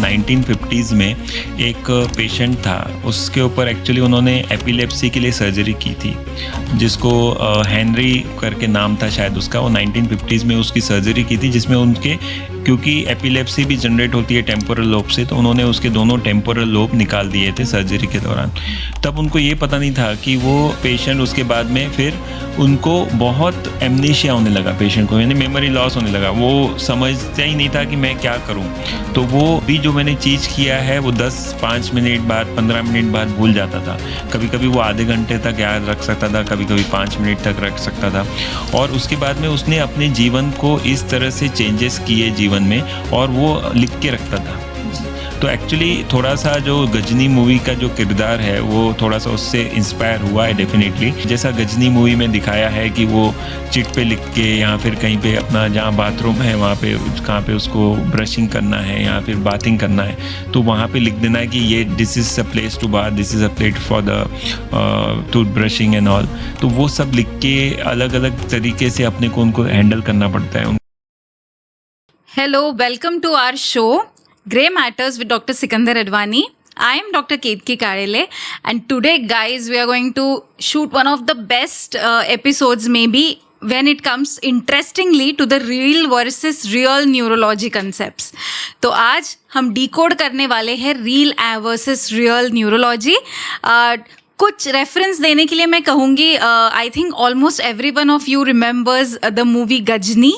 1950s में एक patient था, उसके ऊपर एक्चुअली उन्होंने एपिलेप्सी के लिए सर्जरी की थी, जिसको हेनरी करके नाम था शायद उसका। वो 1950s में उसकी सर्जरी की थी, जिसमें उनके, क्योंकि एपिलेप्सी भी जनरेट होती है टेम्पोरल लोब से, तो उन्होंने उसके दोनों टेम्पोरल लोब निकाल दिए थे सर्जरी के दौरान। तब उनको ये पता नहीं था कि वो पेशेंट उसके बाद में फिर उनको बहुत एमनीशिया होने लगा, पेशेंट को यानी मेमोरी लॉस होने लगा। वो समझता ही नहीं था कि मैं क्या करूं। तो वो भी जो मैंने चीज़ किया है वो 5 मिनट बाद, 15 मिनट बाद भूल जाता था। कभी कभी वो आधे घंटे तक याद रख सकता था, कभी कभी 5 मिनट तक रख सकता था। और उसके बाद में उसने अपने जीवन को इस तरह से चेंजेस किए जीवन में, और वो लिख के रखता था। तो एक्चुअली थोड़ा सा जो गजनी मूवी का जो किरदार है वो थोड़ा सा उससे इंस्पायर हुआ है डेफिनेटली। जैसा गजनी मूवी में दिखाया है कि वो चिट पे लिख के, या फिर कहीं पे अपना जहाँ बाथरूम है वहाँ पे, कहाँ पे उसको ब्रशिंग करना है या फिर बाथिंग करना है, तो वहाँ पे लिख देना है कि ये this is a place to bath, this is a place for the tooth brushing and all. तो वो सब लिख के अलग अलग तरीके से अपने को उनको हैंडल करना पड़ता है। Hello, welcome to our show, Grey Matters with Dr. Sikandar Advani. I am Dr. Ketki Karele, and today, guys, we are going to shoot one of the best episodes, maybe, when it comes interestingly to the real versus real neurology concepts. तो आज हम decode करने वाले हैं real versus real neurology. कुछ reference देने के लिए मैं कहूँगी, I think almost every one of you remembers the movie Ghazni.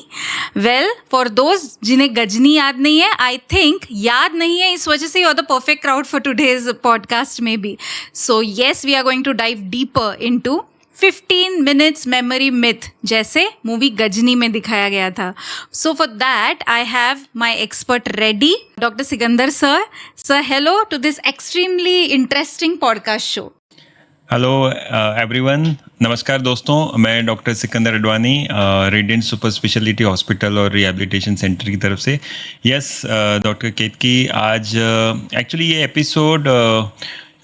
Well, for those जिन्हें गजनी याद नहीं है, आई थिंक याद नहीं है, इस वजह से you are the perfect crowd for today's podcast में भी। So yes, we are going to dive deeper into 15 minutes memory myth, जैसे मूवी गजनी में दिखाया गया था। So for that I have my expert ready, doctor Sikandar sir. Sir, hello to this extremely interesting podcast show. Hello everyone, नमस्कार दोस्तों, मैं doctor Sikandar Advani, radiant super speciality hospital और rehabilitation centre की तरफ से। यस डॉक्टर केतकी, आज एक्चुअली ये एपिसोड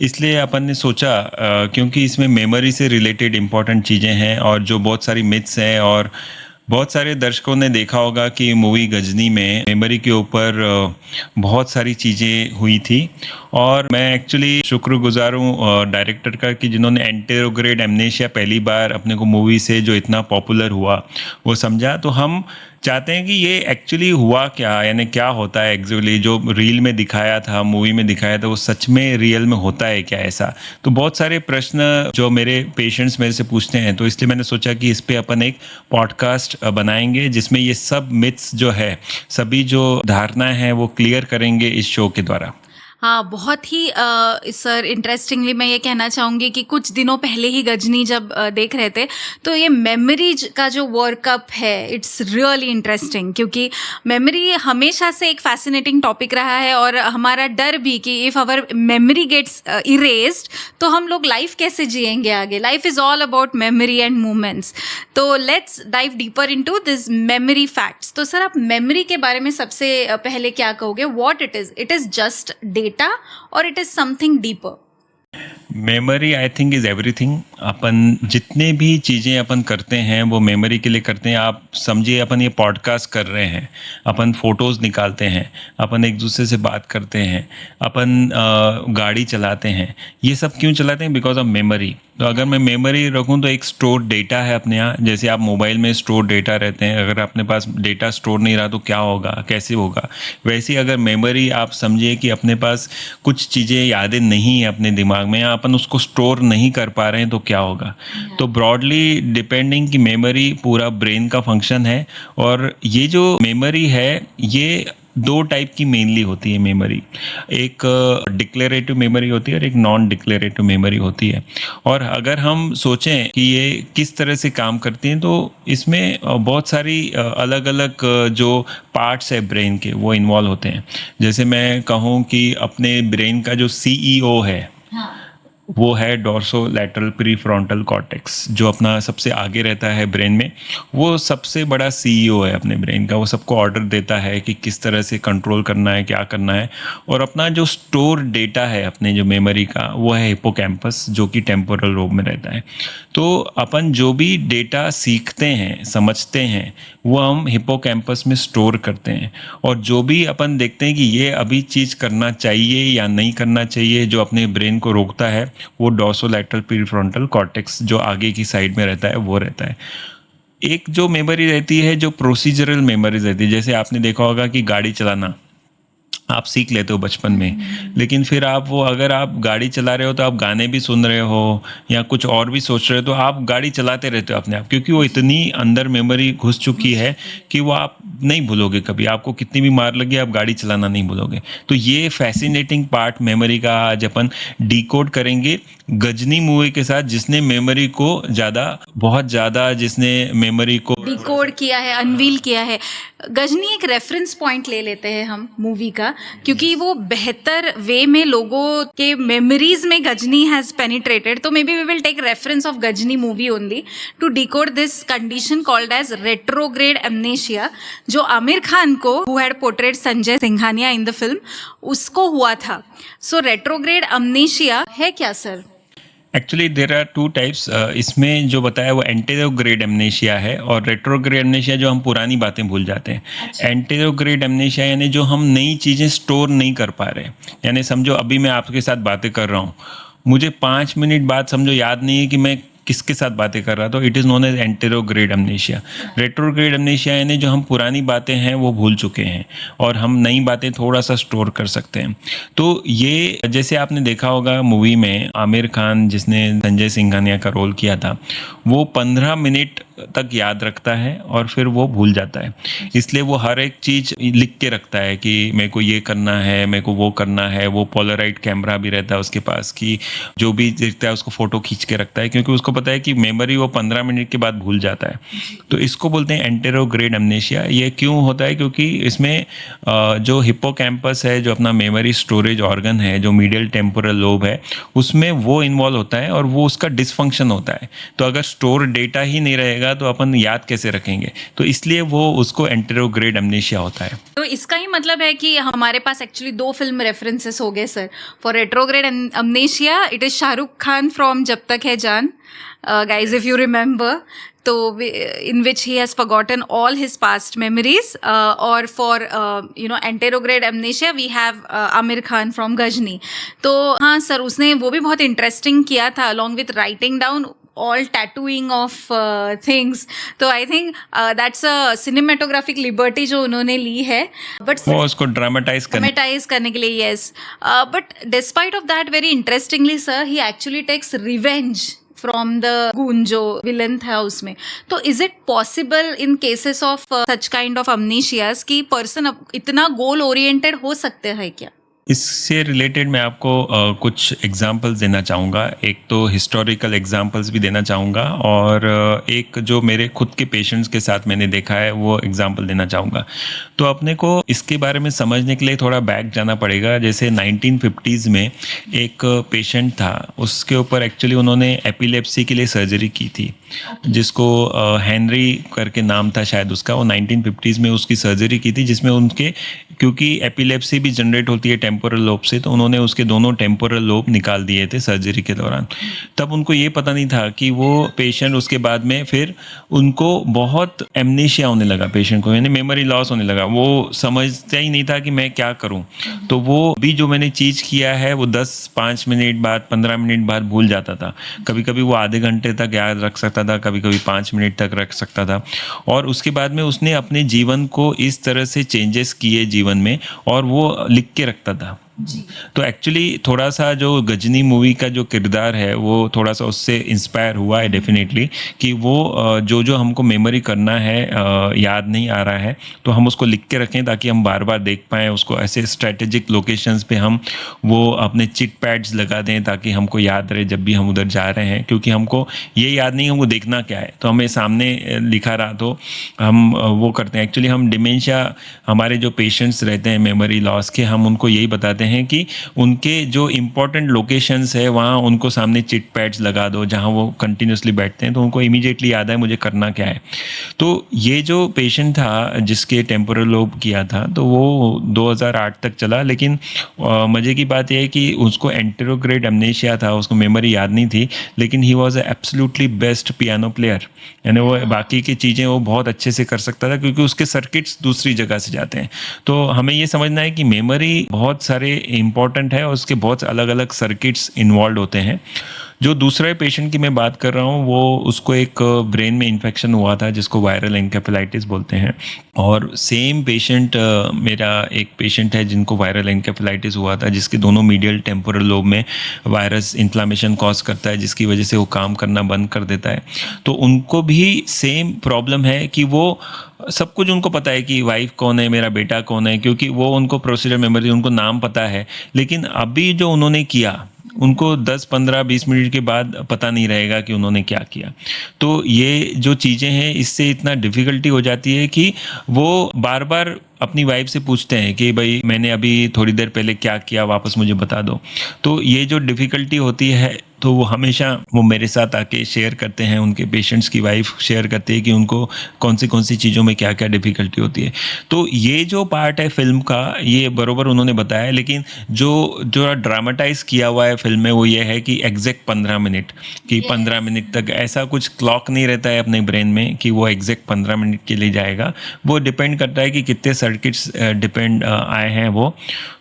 इसलिए अपन ने सोचा क्योंकि इसमें मेमोरी से रिलेटेड इम्पॉर्टेंट चीज़ें हैं, और जो बहुत सारी मिथ्स हैं, और बहुत सारे दर्शकों ने देखा होगा कि मूवी गजनी में मेमोरी के ऊपर बहुत सारी चीज़ें हुई थी। और मैं एक्चुअली शुक्रगुजार हूँ डायरेक्टर का कि जिन्होंने एंटेरोग्रेड एमनेशिया पहली बार अपने को मूवी से जो इतना पॉपुलर हुआ वो समझा। तो हम चाहते हैं कि ये एक्चुअली हुआ क्या, यानी क्या होता है एक्चुअली, जो रील में दिखाया था, मूवी में दिखाया था, वो सच में रियल में होता है क्या ऐसा। तो बहुत सारे प्रश्न जो मेरे पेशेंट्स मेरे से पूछते हैं, तो इसलिए मैंने सोचा कि इस पे अपन एक पॉडकास्ट बनाएंगे जिसमें ये सब मिथ्स जो है, सभी जो धारणाएं हैं वो क्लियर करेंगे इस शो के द्वारा। हाँ, बहुत ही सर इंटरेस्टिंगली मैं ये कहना चाहूँगी कि कुछ दिनों पहले ही गजनी जब देख रहे थे, तो ये मेमोरीज का जो वर्कअप है, इट्स रियली इंटरेस्टिंग, क्योंकि मेमोरी हमेशा से एक फैसिनेटिंग टॉपिक रहा है, और हमारा डर भी कि if our memory gets erased तो हम लोग लाइफ कैसे जिएंगे आगे। Life is all about memory and movements. तो let's dive deeper into this memory facts. तो सर, आप मेमोरी के बारे में सबसे पहले क्या कहोगे? What it is just data or it is something deeper? Memory I think is everything. अपन जितने भी चीज़ें अपन करते हैं वो मेमोरी के लिए करते हैं। आप समझिए, अपन ये पॉडकास्ट कर रहे हैं, अपन फ़ोटोज़ निकालते हैं, अपन एक दूसरे से बात करते हैं, अपन गाड़ी चलाते हैं, ये सब क्यों चलाते हैं? Because of memory. तो अगर मैं मेमोरी रखूं तो एक स्टोर डेटा है अपने यहाँ, जैसे आप मोबाइल में स्टोर डेटा रहते हैं, अगर अपने पास डेटा स्टोर नहीं रहा तो क्या होगा, कैसे होगा। वैसे ही अगर मेमोरी, आप समझिए कि अपने पास कुछ चीज़ें यादें नहीं है अपने दिमाग में, या अपन उसको स्टोर नहीं कर पा रहे हैं तो क्या होगा। तो ब्रॉडली डिपेंडिंग कि मेमोरी पूरा ब्रेन का फंक्शन है, और ये जो मेमोरी है ये 2 टाइप की मेनली होती है मेमोरी। एक डिक्लेरेटिव मेमोरी होती है और एक नॉन डिक्लेरेटिव मेमोरी होती है। और अगर हम सोचें कि ये किस तरह से काम करती हैं, तो इसमें बहुत सारी अलग अलग जो पार्ट्स है ब्रेन के वो इन्वॉल्व होते हैं। जैसे मैं कहूँ कि अपने ब्रेन का जो CEO है, वो है डोर्सोलैटरल प्रीफ्रंटल कॉर्टेक्स, जो अपना सबसे आगे रहता है ब्रेन में। वो सबसे बड़ा सीईओ है अपने ब्रेन का। वो सबको ऑर्डर देता है कि किस तरह से कंट्रोल करना है, क्या करना है। और अपना जो स्टोर डेटा है अपने जो मेमोरी का, वो है हिप्पोकैम्पस, जो कि टेम्पोरल लोब में रहता है। तो अपन जो भी डेटा सीखते हैं, समझते हैं, वो हम हिप्पोकैम्पस में स्टोर करते हैं। और जो भी अपन देखते हैं कि ये अभी चीज़ करना चाहिए या नहीं करना चाहिए, जो अपने ब्रेन को रोकता है, वो डोर्सोलैटरल प्रीफ्रंटल कॉर्टेक्स जो आगे की साइड में रहता है, वो रहता है। एक जो मेमोरी रहती है, जो प्रोसीजरल मेमोरीज रहती है, जैसे आपने देखा होगा कि गाड़ी चलाना आप सीख लेते हो बचपन में, लेकिन फिर आप वो, अगर आप गाड़ी चला रहे हो तो आप गाने भी सुन रहे हो या कुछ और भी सोच रहे हो, तो आप गाड़ी चलाते रहते हो अपने आप, क्योंककि वो इतनी अंदर मेमोरी घुस चुकी है कि वो आप नहीं भूलोगे कभी। आपको कितनी भी मार लगी, आप गाड़ी चलाना नहीं भूलोगे। तो ये फैसिनेटिंग पार्ट मेमोरी का आज अपन डिकोड करेंगे गजनी मूवी के साथ, जिसने मेमोरी को बहुत ज़्यादा जिसने मेमोरी को डिकोड किया है, अनवील किया है। गजनी एक रेफरेंस पॉइंट ले लेते हैं हम मूवी का, क्योंकि वो बेहतर वे में लोगों के मेमोरीज में गजनी हैज पेनिट्रेटेड। तो may be we will take reference of Ghajini movie only to decode this condition called as retrograde amnesia, जो आमिर खान को, who had portrayed Sanjay Singhania in the film, उसको हुआ था। सो रेट्रोग्रेड एमनेशिया है क्या sir? Actually there are two types. इसमें जो बताया वो एंटेरोग्रेड एमनेशिया है, और रेट्रोग्रेड एमनेशिया जो हम पुरानी बातें भूल जाते हैं। एंटेरोग्रेड एमनेशिया यानी जो हम नई चीज़ें स्टोर नहीं कर पा रहे। यानी समझो अभी मैं आपके साथ बातें कर रहा हूँ, मुझे 5 मिनट बाद समझो याद नहीं है कि मैं किसके साथ बातें कर रहा था, तो it is known as anterograde amnesia. Retrograde amnesia यानी जो हम पुरानी बातें हैं वो भूल चुके हैं और हम नई बातें थोड़ा सा स्टोर कर सकते हैं। तो ये, जैसे आपने देखा होगा मूवी में आमिर खान जिसने संजय सिंघानिया का रोल किया था, वो 15 मिनट तक याद रखता है और फिर वो भूल जाता है। इसलिए वो हर एक चीज़ लिख के रखता है कि मेरे को ये करना है, मेरे को वो करना है। वो पोलराइड कैमरा भी रहता है उसके पास, कि जो भी देखता है उसको फ़ोटो खींच के रखता है, क्योंकि उसको पता है कि मेमोरी वो 15 मिनट के बाद भूल जाता है। तो इसको बोलते हैं एंटेरोग्रेड एमनेशिया। ये क्यों होता है? क्योंकि इसमें जो हिप्पोकैम्पस है, जो अपना मेमोरी स्टोरेज ऑर्गन है, जो मीडियल टेम्पोरल लोब है, उसमें वो इन्वॉल्व होता है और वो उसका डिसफंक्शन होता है। तो अगर स्टोर डेटा ही नहीं रहेगा तो अपन याद कैसे रखेंगे? तो इसलिए वो उसको एंटेरोग्रेड एमनेशिया होता है। तो इसका ही मतलब है कि हमारे पास एक्चुअली 2 फिल्म रेफरेंसेस हो गए sir for retrograde amnesia. It is Shahrukh Khan from जब तक है जान, guys, if you remember, तो in which he has forgotten all his past memories, or for anterograde amnesia we have Amir Khan from Gajni. तो हाँ sir, उसने वो भी बहुत interesting किया था along with writing down all tattooing of things. तो I think that's a cinematographic liberty जो उन्होंने ली है, बट वो उसको ड्रामेटाइज करने के लिए, yes. But despite of that, very interestingly sir, he actually takes revenge from the goon जो विलन था उसमें। तो is it possible in cases of such kind of amnesias कि पर्सन इतना गोल ओरिएंटेड हो सकते हैं क्या? इससे रिलेटेड मैं आपको कुछ एग्जांपल्स देना चाहूँगा। एक तो हिस्टोरिकल एग्जांपल्स भी देना चाहूँगा, और एक जो मेरे खुद के पेशेंट्स के साथ मैंने देखा है वो एग्जांपल देना चाहूँगा। तो अपने को इसके बारे में समझने के लिए थोड़ा बैक जाना पड़ेगा। जैसे 1950s में एक पेशेंट था, उसके ऊपर एक्चुअली उन्होंने एपिलेप्सी के लिए सर्जरी की थी, जिसको हेनरी करके नाम था शायद उसका। वो 1950s में उसकी सर्जरी की थी, जिसमें उनके, क्योंकि एपिलेप्सी भी जनरेट होती है टेम्पोरल लोब से, तो उन्होंने उसके दोनों टेम्पोरल लोब निकाल दिए थे सर्जरी के दौरान। तब उनको ये पता नहीं था कि वो पेशेंट उसके बाद में फिर उनको बहुत एमनेशिया होने लगा, पेशेंट को यानी मेमोरी लॉस होने लगा। वो समझता ही नहीं था कि मैं क्या करूं। तो वो भी जो मैंने चीज़ किया है वो 5 मिनट बाद, 15 मिनट बाद भूल जाता था। कभी कभी वो आधे घंटे तक याद रख सकता था, कभी कभी 5 मिनट तक रख सकता था। और उसके बाद में उसने अपने जीवन को इस तरह से चेंजेस किए जीवन में, और वो लिख के रखता था। तो एक्चुअली थोड़ा सा जो गजनी मूवी का जो किरदार है वो थोड़ा सा उससे इंस्पायर हुआ है डेफिनेटली, कि वो जो जो हमको मेमोरी करना है, याद नहीं आ रहा है, तो हम उसको लिख के रखें ताकि हम बार बार देख पाएँ उसको। ऐसे स्ट्रेटेजिक लोकेशंस पे हम वो अपने चिट पैड्स लगा दें ताकि हमको याद रहे जब भी हम उधर जा रहे हैं, क्योंकि हमको ये याद नहीं हमको देखना क्या है। तो हमें सामने लिखा रहा तो हम वो करते हैं। एक्चुअली हम डिमेंशिया, हमारे जो पेशेंट्स रहते हैं मेमोरी लॉस के, हम उनको यही बताते हैं हैं कि उनके जो इम्पोर्टेंट लोकेशंस है वहाँ उनको सामने चिट पैड्स लगा दो जहाँ वो कंटिन्यूसली बैठते हैं, तो उनको इमीडिएटली याद है मुझे करना क्या है। तो ये जो पेशेंट था जिसके टेम्पोरल लोब किया था, तो वो 2008 तक चला, लेकिन मज़े की बात यह है कि उसको एंटेरोग्रेड एमनेशिया था, उसको मेमोरी याद नहीं थी, लेकिन he was absolutely best piano player. यानी वो बाकी की चीज़ें वो बहुत अच्छे से कर सकता था क्योंकि उसके सर्किट्स दूसरी जगह से जाते हैं। तो हमें ये समझना है कि मेमोरी बहुत सारे इम्पॉर्टेंट है और उसके बहुत अलग अलग सर्किट्स इन्वॉल्व होते हैं। जो दूसरे पेशेंट की मैं बात कर रहा हूँ, वो उसको एक ब्रेन में इन्फेक्शन हुआ था जिसको वायरल एनकेफेलाइटिस बोलते हैं। और सेम पेशेंट मेरा एक पेशेंट है जिनको वायरल एनकेफेलाइटिस हुआ था, जिसके दोनों मीडियल टेम्पोरल लोब में वायरस इन्फ्लामेशन कॉज करता है, जिसकी वजह से वो काम करना बंद कर देता है। तो उनको भी सेम प्रॉब्लम है कि वो सब कुछ उनको पता है कि वाइफ कौन है, मेरा बेटा कौन है, क्योंकि वो उनको प्रोसीजर मेमोरी, उनको नाम पता है। लेकिन अभी जो उन्होंने किया, उनको 10, 15, 20 मिनट के बाद पता नहीं रहेगा कि उन्होंने क्या किया। तो ये जो चीज़ें हैं, इससे इतना डिफ़िकल्टी हो जाती है कि वो बार बार अपनी वाइफ से पूछते हैं कि भाई मैंने अभी थोड़ी देर पहले क्या किया, वापस मुझे बता दो। तो ये जो डिफ़िकल्टी होती है, तो वो हमेशा वो मेरे साथ आके शेयर करते हैं, उनके पेशेंट्स की वाइफ शेयर करती है कि उनको कौन सी चीज़ों में क्या क्या डिफ़िकल्टी होती है। तो ये जो पार्ट है फिल्म का, ये बरोबर उन्होंने बताया, लेकिन जो ड्रामेटाइज किया हुआ है फिल्म में, वो ये है कि एग्जैक्ट 15 मिनट, कि 15 मिनट तक ऐसा कुछ क्लॉक नहीं रहता है अपने ब्रेन में कि वो एग्जैक्ट 15 मिनट के लिए जाएगा। वो डिपेंड करता है कि कितने सर्किट्स डिपेंड आए हैं वो।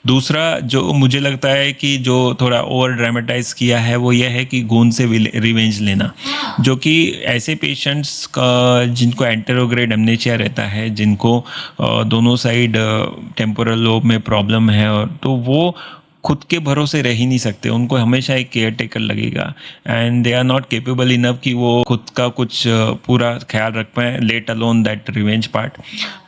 दूसरा जो मुझे लगता है कि जो थोड़ा ओवर ड्रामेटाइज किया है, वो ये है कि खून से रिवेंज लेना, जो कि ऐसे पेशेंट्स का जिनको एंटेरोग्रेड एमनेशिया रहता है, जिनको दोनों साइड टेम्पोरल लोब में प्रॉब्लम है, और तो वो खुद के भरोसे रह ही नहीं सकते, उनको हमेशा एक केयर टेकर लगेगा, and they are not capable enough कि वो खुद का कुछ पूरा ख्याल रख पाएँ, let alone that revenge part.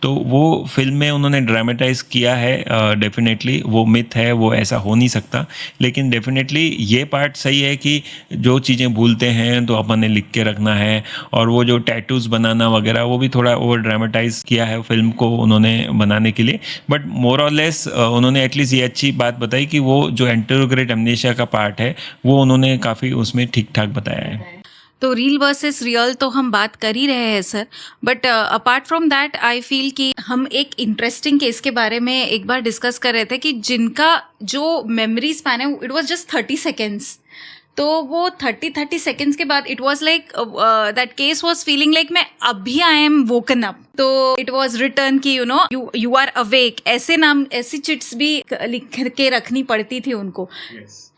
तो वो फिल्म में उन्होंने ड्रामेटाइज किया है। डेफिनेटली वो मिथ है, वो ऐसा हो नहीं सकता, लेकिन डेफिनेटली ये पार्ट सही है कि जो चीज़ें भूलते हैं तो अपन ने लिख के रखना है। और वो जो टैटूज़ बनाना वगैरह, वो भी थोड़ा ओवर ड्रामेटाइज किया है फिल्म को उन्होंने बनाने के लिए, बट मोर और लेस उन्होंने एटलीस्ट ये अच्छी बात बताई कि वो जो एंटेरोग्रेड एमनेशिया का पार्ट है, वो उन्होंने काफ़ी उसमें ठीक ठाक बताया है। तो रील वर्सेस रियल तो हम बात कर ही रहे हैं sir, but apart from that I feel कि हम एक इंटरेस्टिंग केस के बारे में एक बार डिस्कस कर रहे थे कि जिनका जो मेमोरी स्पैन है, इट वाज जस्ट 30 सेकेंड्स। तो वो 30 सेकेंड्स के बाद it was like that case was feeling like मैं अभी आई एम वोकन अप। तो इट वॉज रिटर्न कि यू आर अवेक, ऐसे नाम, ऐसी चिट्स भी लिख के रखनी पड़ती थी उनको।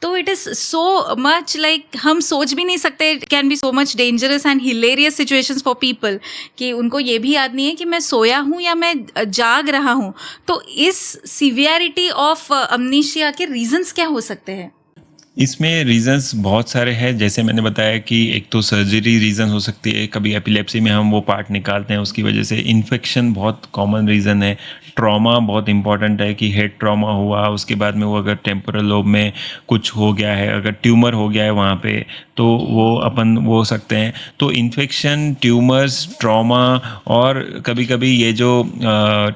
तो it is so much like हम सोच भी नहीं सकते, it can be so much dangerous and hilarious situations for people कि उनको ये भी याद नहीं है कि मैं सोया हूँ या मैं जाग रहा हूँ। तो इस सिवियरिटी ऑफ अमनीशिया के रीजंस क्या हो सकते हैं? इसमें रीज़न्स बहुत सारे हैं, जैसे मैंने बताया कि एक तो सर्जरी रीज़न हो सकती है, कभी एपिलेप्सी में हम वो पार्ट निकालते हैं उसकी वजह से। इन्फेक्शन बहुत कॉमन रीज़न है। ट्रॉमा बहुत इंपॉर्टेंट है कि हेड ट्रॉमा हुआ, उसके बाद में वो अगर टेम्पोरल लोब में कुछ हो गया है, अगर ट्यूमर हो गया है वहाँ पे, तो वो अपन वो हो सकते हैं। तो इन्फेक्शन, ट्यूमर्स, ट्रॉमा, और कभी कभी ये जो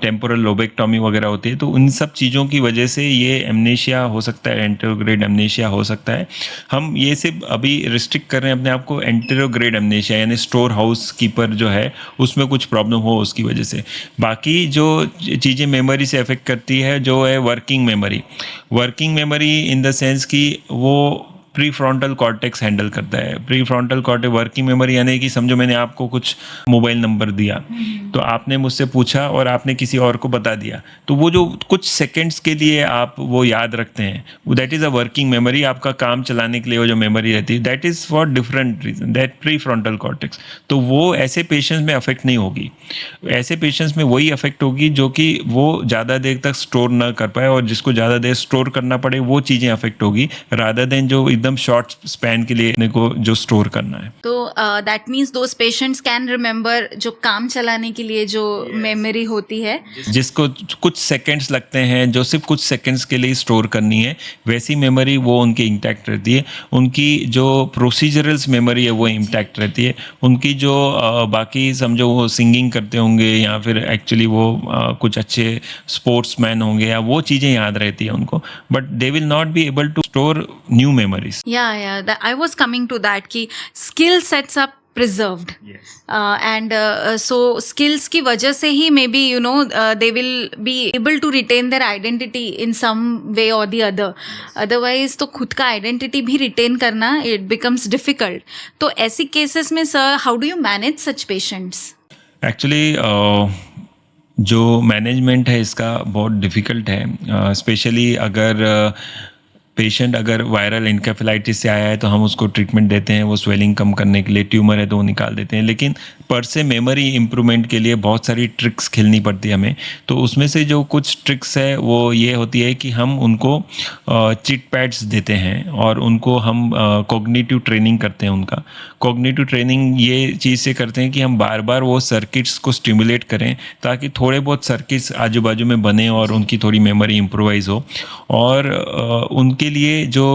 टेम्पोरल लोबेक्टॉमी वगैरह होती है, तो उन सब चीज़ों की वजह से ये एमनेशिया हो सकता है, एंटेरोग्रेड एमनेशिया हो सकता है। हम ये सिर्फ अभी रिस्ट्रिक्ट कर रहे हैं अपने आप को एंटेरोग्रेड एमनेशिया, यानी स्टोर हाउस कीपर जो है उसमें कुछ प्रॉब्लम हो उसकी वजह से। बाकी जो चीज़ें मेमोरी से अफेक्ट करती है, जो है working memory in the sense कि वो प्री फ्रंटल कॉर्टेक्स हैंडल करता है। Pre frontal cortex working memory, यानी कि समझो मैंने आपको कुछ मोबाइल नंबर दिया, तो आपने मुझसे पूछा और आपने किसी और को बता दिया, तो वो जो कुछ सेकंड्स के लिए आप वो याद रखते हैं, that is a working memory. आपका काम चलाने के लिए वो जो मेमोरी रहती है, that is for different reason, that prefrontal cortex. तो वो ऐसे पेशेंट्स में अफेक्ट नहीं होगी। ऐसे पेशेंट्स में वही अफेक्ट होगी जो कि वो ज़्यादा देर तक स्टोर ना कर पाए, और जिसको ज़्यादा देर स्टोर करना पड़े वो चीज़ें अफेक्ट होगी, रादर देन जो एकदम एकदम शॉर्ट स्पैन के लिए अपने को जो स्टोर करना है। तो that means those patients can remember जो काम चलाने के लिए जो मेमोरी होती है, जिसको कुछ सेकंड्स लगते हैं, जो सिर्फ कुछ सेकंड्स के लिए स्टोर करनी है, वैसी मेमोरी वो उनकी इंटैक्ट रहती है। उनकी जो प्रोसीजरल्स मेमोरी है वो इंटैक्ट रहती है। उनकी जो बाकी समझो वो सिंगिंग करते होंगे या फिर एक्चुअली वो कुछ अच्छे स्पोर्ट्समैन होंगे या वो चीज़ें याद रहती है उनको, but they will not be able to store new memories. yeah, I was coming to that कि skill sets are preserved. And so skills की वजह से ही maybe they will be able to retain their identity in some way or the other. Otherwise तो खुद का identity भी retain करना it becomes difficult. तो ऐसी cases में sir, how do you manage such patients? Actually जो मैनेजमेंट है इसका बहुत डिफ़िकल्ट है, स्पेशली अगर पेशेंट अगर वायरल इनकेफेलाइटिस से आया है तो हम उसको ट्रीटमेंट देते हैं, वो स्वेलिंग कम करने के लिए, ट्यूमर है तो वो निकाल देते हैं, लेकिन पर से मेमोरी इम्प्रूवमेंट के लिए बहुत सारी ट्रिक्स खेलनी पड़ती है हमें। तो उसमें से जो कुछ ट्रिक्स है वो ये होती है कि हम उनको चिट पैड्स देते हैं और उनको हम कॉग्निटिव ट्रेनिंग करते हैं। उनका कॉग्निटिव ट्रेनिंग ये चीज़ से करते हैं कि हम बार बार वो सर्किट्स को स्टिमुलेट करें ताकि थोड़े बहुत सर्किट्स आजू बाजू में बने और उनकी थोड़ी मेमोरी इम्प्रोवाइज हो। और उनके लिए जो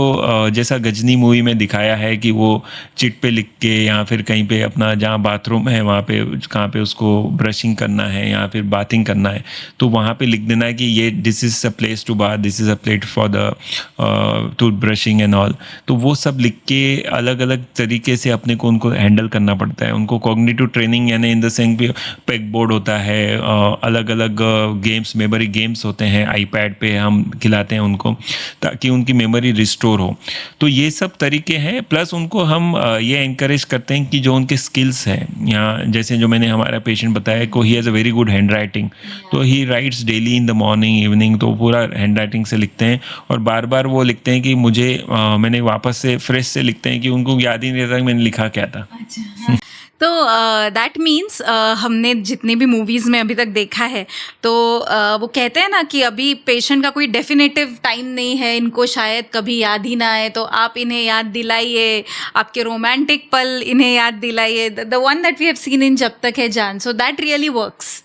जैसा गजनी मूवी में दिखाया है कि वो चिट पे लिख के या फिर कहीं पे अपना जहाँ बाथरूम है वहाँ पे कहाँ पे उसको ब्रशिंग करना है या फिर बाथिंग करना है तो वहाँ पे लिख देना है कि ये this is a place to bath, this is a plate for the tooth brushing and all. तो वो सब लिख के अलग अलग तरीके से अपने को उनको हैंडल करना पड़ता है। उनको कॉग्निटिव ट्रेनिंग यानी in the sense peg board होता है, अलग अलग गेम्स, मेमोरी गेम्स होते हैं, आईपैड पे हम खिलाते हैं उनको ताकि उनकी मेमोरी रिस्टोर हो। तो ये सब तरीके हैं, प्लस उनको हम ये इंकरेज करते हैं कि जो उनके स्किल्स हैं, यहाँ जैसे जो मैंने हमारा पेशेंट बताया को he has a very good hand writing, तो he writes daily in the morning evening, तो पूरा हैंड राइटिंग से लिखते हैं और बार बार वो लिखते हैं कि मुझे मैंने वापस से फ्रेश से लिखते हैं कि उनको याद ही नहीं रहता कि मैंने लिखा क्या था। तो दैट मीन्स हमने जितनी भी मूवीज़ में अभी तक देखा है तो वो कहते हैं ना कि अभी पेशेंट का कोई डेफिनेटिव टाइम नहीं है, इनको शायद कभी याद ही ना आए, तो आप इन्हें याद दिलाइए, आपके रोमांटिक पल इन्हें याद दिलाइए, the one that we have seen in Jab Tak Hai Jaan, so that really works.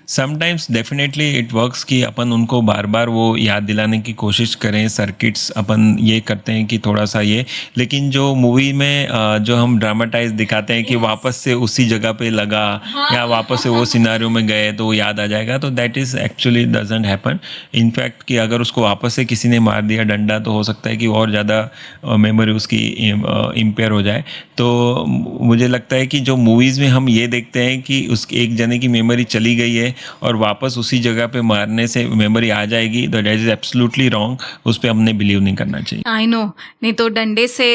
Sometimes definitely it works कि अपन उनको बार बार वो याद दिलाने की कोशिश करें, सर्किट्स अपन ये करते हैं कि थोड़ा सा ये, लेकिन जो मूवी में जो हम ड्रामाटाइज दिखाते हैं कि वापस से उसी जगह पे लगा या वापस से वो सिनारियो में गए तो वो याद आ जाएगा, तो that is actually doesn't happen. In fact कि अगर उसको वापस से किसी ने मार दिया डंडा तो हो सकता है कि और ज़्यादा मेमोरी उसकी इम्पेयर हो जाए। तो मुझे लगता है कि जो मूवीज़ में हम ये देखते हैं कि उस एक जने की मेमोरी चली गई है और वापस उसी जगह पे मारने से मेमोरी आ जाएगी, तो दैट इज एब्सोल्युटली रॉन्ग, उस पे हमने बिलीव नहीं करना चाहिए। आई नो, नहीं तो डंडे से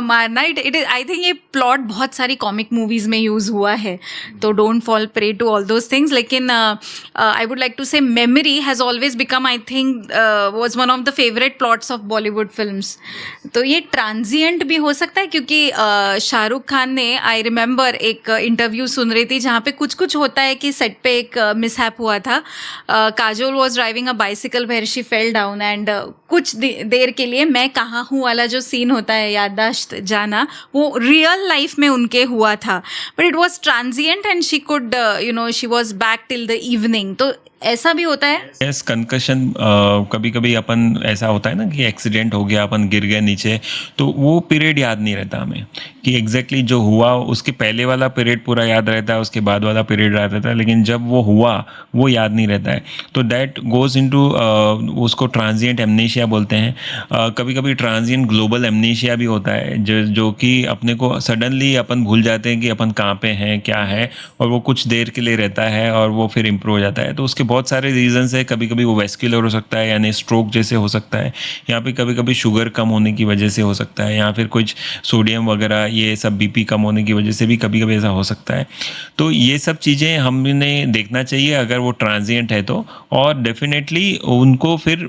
मारना, इट इज, आई थिंक ये प्लॉट बहुत सारी कॉमिक मूवीज में यूज हुआ है, तो don't fall prey to all those things. लेकिन I would like to say memory has always become, I think was one of the favourite plots of Bollywood films. तो ये transient भी हो सकता है क्योंकि शाहरुख खान ने, आई रिमेंबर एक इंटरव्यू सुन रही थी जहाँ पे कुछ कुछ होता है कि सेट पे एक मिसहैप हुआ था, Kajol was driving a bicycle where she fell down and कुछ देर के लिए मैं कहाँ हूँ वाला जो सीन होता है, याददाश्त जाना, वो रियल लाइफ में उनके हुआ था, but it was transient and she could she was back till the evening. तो ऐसा भी होता है। यस, कंकशन कभी कभी अपन ऐसा होता है ना कि एक्सीडेंट हो गया, अपन गिर गए नीचे, तो वो पीरियड याद नहीं रहता हमें कि एग्जैक्टली जो हुआ, उसके पहले वाला पीरियड पूरा याद रहता है, उसके बाद वाला पीरियड याद रहता है, लेकिन जब वो हुआ वो याद नहीं रहता है। तो दैट गोज इनटू, उसको ट्रांजिएंट एमनेशिया बोलते हैं। कभी कभी ट्रांजिएंट ग्लोबल एमनेशिया भी होता है, जो कि अपने को सडनली अपन भूल जाते हैं कि अपन कहाँ पे हैं, क्या है, और वो कुछ देर के लिए रहता है और वो फिर इम्प्रूव हो जाता है। तो उसके बहुत सारे रीजंस है, कभी कभी वो वेस्कुलर हो सकता है यानी स्ट्रोक जैसे हो सकता है, या फिर कभी कभी शुगर कम होने की वजह से हो सकता है, या फिर कुछ सोडियम वगैरह ये सब बीपी कम होने की वजह से भी कभी कभी ऐसा हो सकता है। तो ये सब चीज़ें हमने देखना चाहिए अगर वो ट्रांजिएंट है तो, और डेफिनेटली उनको फिर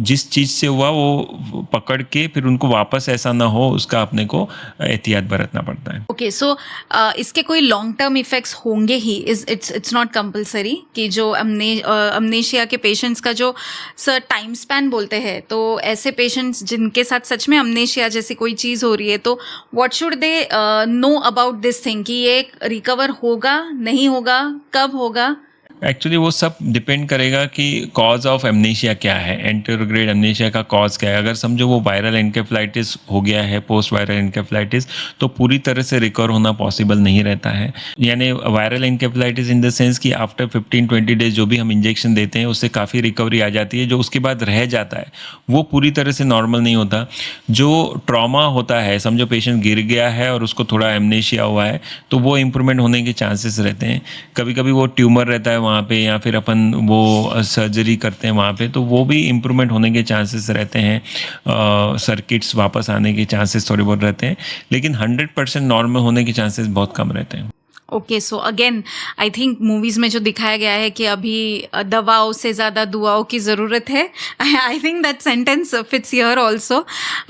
जिस चीज़ से हुआ वो पकड़ के फिर उनको वापस ऐसा ना हो उसका अपने को एहतियात बरतना पड़ता है। ओके, सो इसके कोई लॉन्ग टर्म इफेक्ट्स होंगे ही, इट्स नॉट कंपलसरी कि जो अमनेशिया के पेशेंट्स का जो सर टाइम स्पैन बोलते हैं, तो ऐसे पेशेंट्स जिनके साथ सच में अमनेशिया जैसी कोई चीज़ हो रही है, तो what should they know about this thing कि ये रिकवर होगा, नहीं होगा, कब होगा? एक्चुअली वो सब डिपेंड करेगा कि कॉज ऑफ एमनेशिया क्या है, एंटेरोग्रेड एमनेशिया का कॉज क्या है। अगर समझो वो वायरल एनकेफ्लाइटिस हो गया है, पोस्ट वायरल एनकेफ्लाइटिस, तो पूरी तरह से रिकवर होना पॉसिबल नहीं रहता है। यानी viral encephalitis in the sense कि आफ्टर 15-20 डेज जो भी हम इंजेक्शन देते हैं उससे काफ़ी रिकवरी आ जाती है। जो उसके बाद रह जाता है वो पूरी तरह से नॉर्मल नहीं होता। जो ट्रॉमा होता है, समझो पेशेंट गिर गया है और उसको थोड़ा एमनेशिया हुआ है, तो वो इम्प्रूवमेंट होने के चांसेस रहते हैं। कभी कभी वो ट्यूमर रहता है वहाँ पे, या फिर अपन वो सर्जरी करते हैं वहाँ पे, तो वो भी इम्प्रूवमेंट होने के चांसेस रहते हैं। सर्किट्स वापस आने के चांसेस थोड़े बहुत रहते हैं, लेकिन 100% नॉर्मल होने के चांसेस बहुत कम रहते हैं। Okay, so again I think movies में जो दिखाया गया है कि अभी दवाओं से ज़्यादा दुआओं की ज़रूरत है, I think that sentence fits here also.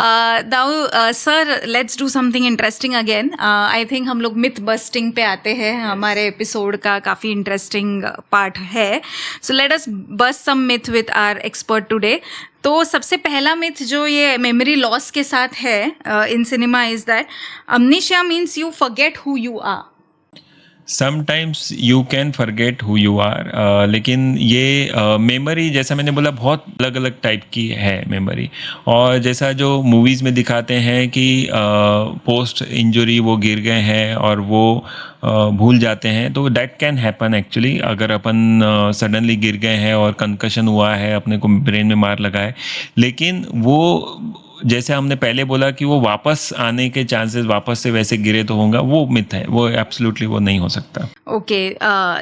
Now sir, let's do something interesting again. I think हम लोग मिथ बस्टिंग पे आते हैं, हमारे एपिसोड का काफ़ी इंटरेस्टिंग पार्ट है। So let us bust some myth with our expert today. तो सबसे पहला मिथ जो ये मेमोरी लॉस के साथ है in cinema is that amnesia means you forget who you are. Sometimes you can forget who you are, लेकिन ये मेमोरी जैसा मैंने बोला बहुत अलग अलग टाइप की है मेमोरी। और जैसा जो मूवीज़ में दिखाते हैं कि पोस्ट इंजरी वो गिर गए हैं और वो भूल जाते हैं, तो दैट कैन हैपन एक्चुअली। अगर अपन सडनली गिर गए हैं और कंकशन हुआ है, अपने को ब्रेन में मार लगा है, लेकिन वो जैसे हमने पहले बोला कि वो वापस आने के चांसेस, वापस से वैसे गिरे तो होगा, वो मिथ है, वो एब्सोल्युटली वो नहीं हो सकता। Okay,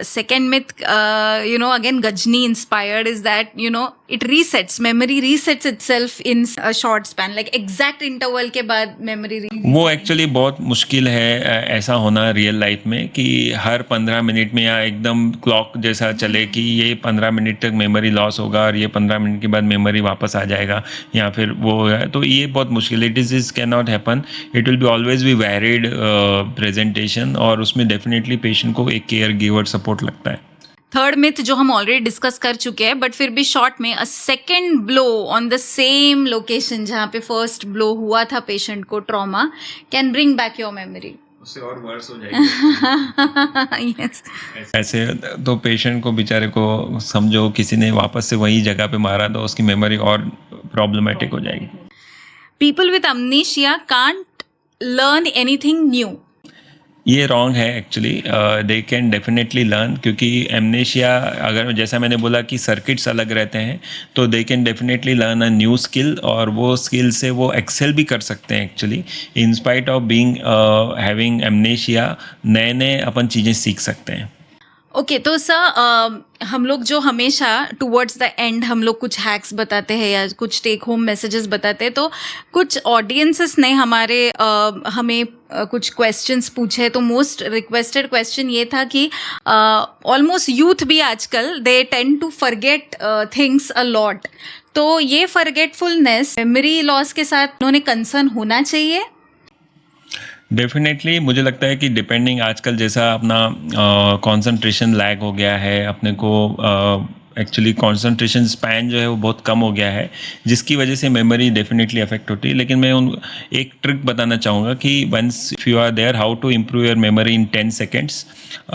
second myth, again Gajni inspired, is that, it resets, memory resets itself in a short span, like exact interval के बाद memory वो एक्चुअली बहुत मुश्किल है ऐसा होना रियल लाइफ में कि हर 15 मिनट में या एकदम क्लॉक जैसा चले कि ये 15 मिनट तक मेमोरी लॉस होगा और ये 15 मिनट के बाद मेमोरी वापस आ जाएगा, या फिर वो है, तो ये बहुत मुश्किल, it is can not happen. It will be always be varied presentation, और उसमें डेफिनेटली पेशेंट को एक केयर गिवर सपोर्ट लगता है। थर्ड मिथ जो हम ऑलरेडी डिस्कस कर चुके हैं, बट फिर भी शॉर्ट में, a second blow on the same location जहाँ पे फर्स्ट ब्लो हुआ था पेशेंट को, trauma can bring back your memory. उससे और वर्स हो जाएगी। yes. ऐसे तो पेशेंट को, बेचारे को समझो किसी ने वापस से वही जगह पे मारा, तो उसकी मेमोरी और प्रॉब्लमेटिक हो जाएगी। People with amnesia can't learn anything new. ये रॉन्ग है actually. They can definitely learn, क्योंकि एमनेशिया, अगर जैसा मैंने बोला कि सर्किट्स अलग रहते हैं, तो they can definitely learn a new skill, और वो स्किल से वो एक्सेल भी कर सकते हैं actually. In spite of being having amnesia, नए नए अपन चीज़ें सीख सकते हैं। ओके, तो सर हम लोग जो हमेशा टुवर्ड्स द एंड हम लोग कुछ हैक्स बताते हैं या कुछ टेक होम मैसेजेस बताते हैं, तो कुछ ऑडियंसेस ने हमें कुछ क्वेश्चंस पूछे। तो मोस्ट रिक्वेस्टेड क्वेश्चन ये था कि ऑलमोस्ट यूथ भी आजकल they tend to forget things a lot, तो ये फॉरगेटफुलनेस मेमोरी लॉस के साथ उन्होंने कंसर्न होना चाहिए? डेफिनेटली मुझे लगता है कि डिपेंडिंग, आजकल जैसा अपना कंसंट्रेशन लैग हो गया है, अपने को एक्चुअली कंसंट्रेशन स्पैन जो है वो बहुत कम हो गया है, जिसकी वजह से मेमोरी डेफिनेटली अफेक्ट होती है। लेकिन मैं एक ट्रिक बताना चाहूँगा कि once if you are there, how to improve your memory in 10 seconds.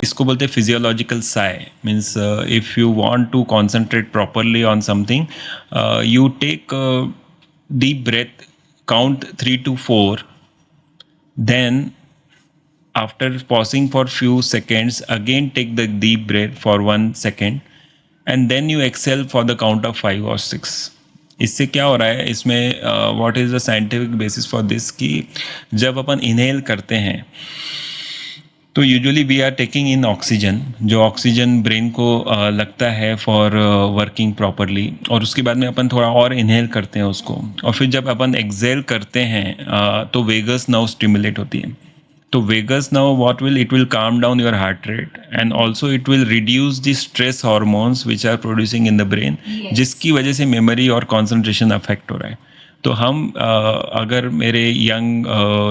इसको बोलते हैं physiological sigh. Means if you want to concentrate properly on something, you take deep breath, count 3 to 4, then after pausing for few seconds, again take the deep breath for 1 second, and then you exhale for the count of 5 or 6. इससे क्या हो रहा है, इसमें what is the scientific basis for this, कि जब अपन inhale करते हैं तो usually we are taking in oxygen, जो ऑक्सीजन ब्रेन को लगता है फॉर वर्किंग प्रॉपरली, और उसके बाद में अपन थोड़ा और इनहेल करते हैं उसको, और फिर जब अपन एक्सेल करते हैं तो वेगस नर्व स्टिमुलेट होती है। तो vagus nerve what will, it will calm down your heart rate, and also it will reduce the stress hormones which are producing in the brain, जिसकी वजह से मेमोरी और कॉन्सेंट्रेशन अफेक्ट हो रहा है। तो हम अगर मेरे यंग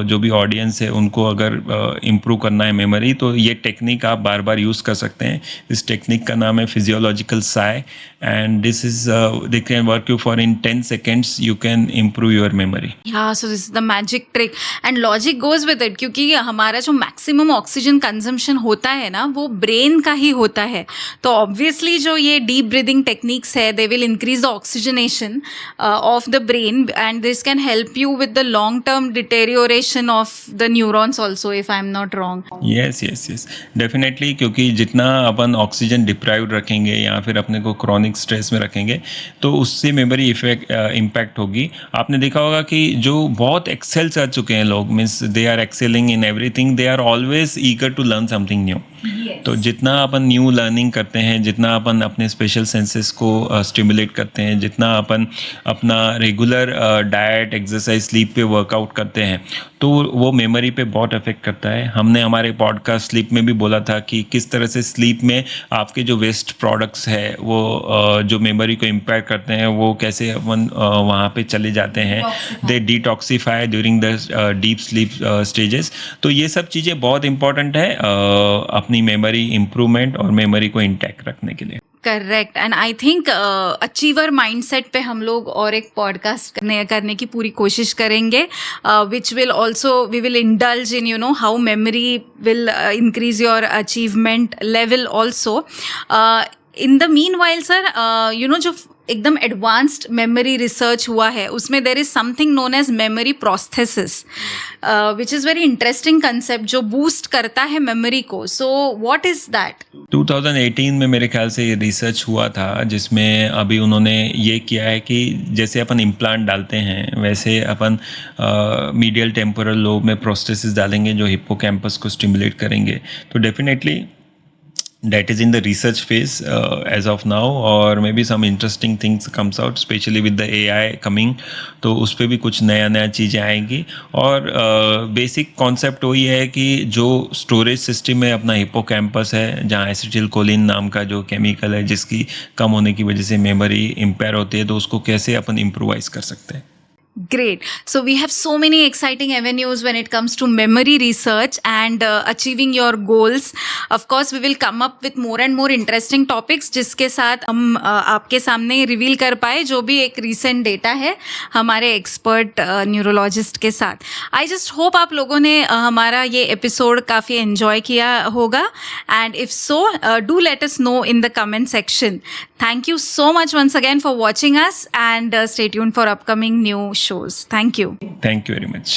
जो भी ऑडियंस है उनको अगर इम्प्रूव करना है मेमोरी, तो ये टेक्निक आप बार बार यूज़ कर सकते हैं. इस टेक्निक का नाम है physiological Sai, and this is they can work you for in 10 seconds you can improve your memory. Yeah, so this is the magic trick and logic goes with it, क्योंकि हमारा जो मैक्सिमम ऑक्सीजन कंजम्पशन होता है ना वो brain का ही होता है. तो ऑब्वियसली जो ये डीप ब्रीदिंग टेक्निक्स है they will increase the oxygenation of the brain and this can help you with the long term deterioration of the neurons also, if I am not wrong. Yes yes yes, definitely, क्योंकि जितना अपन oxygen deprived रखेंगे या फिर अपने को chronic stress में रखेंगे तो उससे मेमोरी इम्पैक्ट होगी. आपने देखा होगा कि जो बहुत एक्सेल कर चुके हैं लोग, means they are excelling in everything, they are always eager to learn something new. तो जितना अपन न्यू लर्निंग करते हैं, जितना अपन अपने स्पेशल सेंसेस को स्टिमुलेट करते हैं, जितना अपन अपना रेगुलर डाइट, एक्सरसाइज, स्लीप पे वर्कआउट करते हैं, तो वो मेमोरी पे बहुत अफेक्ट करता है. हमने हमारे पॉडकास्ट स्लीप में भी बोला था कि किस तरह से स्लीप में आपके जो वेस्ट प्रोडक्ट्स है वो जो मेमोरी को इम्पैक्ट करते हैं, वो कैसे अपन वहाँ पे चले जाते हैं, they detoxify during the deep sleep stages. तो ये सब चीज़ें बहुत इंपॉर्टेंट है अपनी मेमोरी इम्प्रूवमेंट और मेमोरी को इंटैक्ट रखने के लिए. Correct. And I think achiever mindset पे हम लोग और एक पॉडकास्ट करने की पूरी कोशिश करेंगे, which will also we will indulge in you know how memory will increase your achievement level also. In the meanwhile sir, you know जो एकदम एडवांस्ड मेमोरी रिसर्च हुआ है उसमें there is something known as memory prosthesis, which is very interesting concept जो boost करता है memory को. So what is that? 2018 में मेरे ख्याल से ये रिसर्च हुआ था, जिसमें अभी उन्होंने ये किया है कि जैसे अपन इम्प्लांट डालते हैं वैसे अपन मीडियल टेम्पोरल लोब में प्रोस्थेसिस डालेंगे जो हिप्पोकैम्पस को स्टिमुलेट करेंगे. तो definitely that is in the research phase as of now, or maybe some interesting things comes out, especially with the AI coming, तो उस पर भी कुछ नया नया चीज़ें आएंगी. और बेसिक कॉन्सेप्ट वही है कि जो स्टोरेज सिस्टम में अपना हिप्पोकैम्पस है, जहाँ एसिटिलकोलिन नाम का जो केमिकल है जिसकी कम होने की वजह से मेमोरी इम्पेयर होती है, तो उसको कैसे अपन इम्प्रोवाइज कर सकते हैं. Great. So we have so many exciting avenues when it comes to memory research and achieving your goals. Of course, we will come up with more and more interesting topics जिसके साथ हम आपके सामने reveal कर पाए जो भी एक recent data है हमारे expert न्यूरोलॉजिस्ट के साथ. I just hope आप लोगों ने हमारा ये एपिसोड काफ़ी enjoy किया होगा, and if so, do let us know in the comment section. Thank you so much once again for watching us, and stay tuned for upcoming new shows. Thank you. Thank you very much.